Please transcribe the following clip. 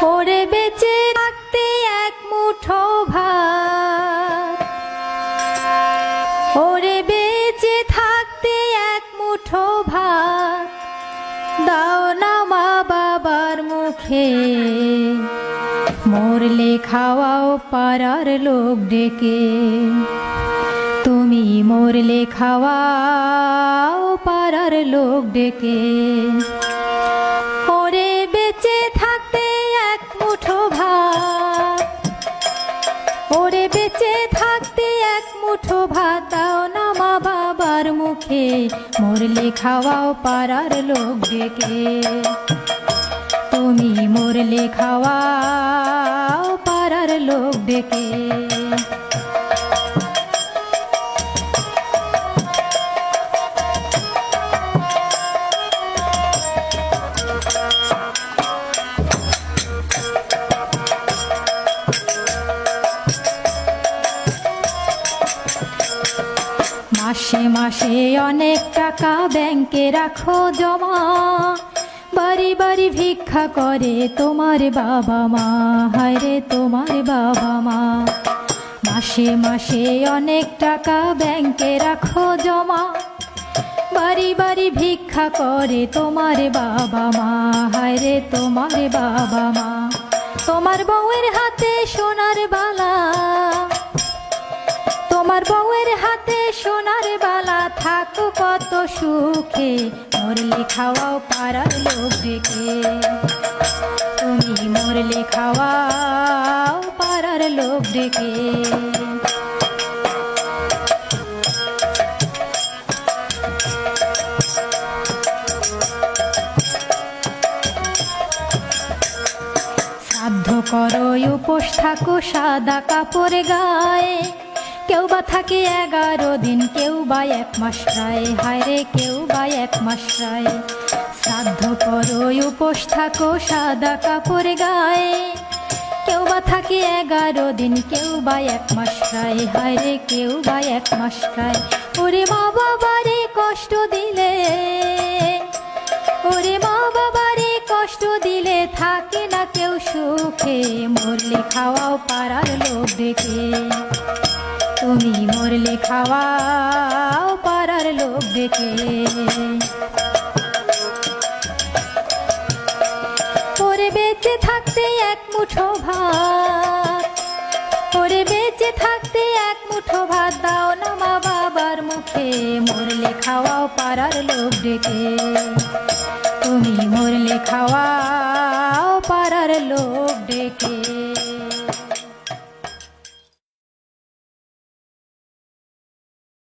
ওরে বেঁচে থাকতে এক মুঠো ভাত, ওরে বেঁচে থাকতে এক মুঠো ভাত দাও না মা বাবার মুখে, মরলে খাওয়াও পাড়ার লোক ডেকে। তুমি মরলে খাওয়াও পাড়ার লোক ডেকে। ওরে বেঁচে থাকতে এক মুঠো ভাত, ওরে বেঁচে থাকতে এক মুঠো ভাত দাও না মা বাবার মুখে, মরলে খাওয়াও পাড়ার লোক ডেকে। তুমি মরলে খাওয়াও পাড়ার লোক ডেকে। মাসে মাসে অনেক টাকা ব্যাংকে রাখো জমা, বাড়ি বাড়ি ভিক্ষা করে তোমার বাবা মা, হায়রে তোমার বাবা মা। মাসে মাসে অনেক টাকা ব্যাংকে রাখো জমা, বাড়ি বাড়ি ভিক্ষা করে তোমার বাবা মা, হায়রে তোমার বাবা মা। তোমার বউয়ের হাতে সোনার বালা, তোমার বউয়ের হাতে সোনার বালা থাকো কত সুখে, মরলে খাওয়াও পাড়ার লোক ডেকে। তুমি মরলে খাওয়াও পাড়ার লোক ডেকে। শ্রাদ্ধ করো উপোস থাকো সাদা কাপড় গায়ে, কেউ বা থাকে 11 দিন, কেউ বা 1 মাস প্রায়, হায়রে কেউ বা 1 মাস প্রায়। শ্রাদ্ধ করো উপোস থাকো সাদা কাপড় গায়ে, কেউ বা থাকে 11 দিন, কেউ বা 1 মাস প্রায়, হায়রে কেউ বা 1 মাস প্রায়। ওরে মা বাবারে কষ্ট দিলে, ওরে মা বাবারে কষ্ট দিলে থাকে না কেউ সুখে, মরলে খাওয়াও পাড়ার লোক ডেকে। তুমি মরলে খাওয়াও পাড়ার লোক ডেকে। ওরে বেঁচে থাকতে এক মুঠো ভাত, ওরে বেঁচে থাকতে এক মুঠো ভাত দাও না মা বাবার মুখে, মরলে খাওয়াও পাড়ার লোক ডেকে। তুমি মরলে খাওয়াও পাড়ার লোক ডেকে।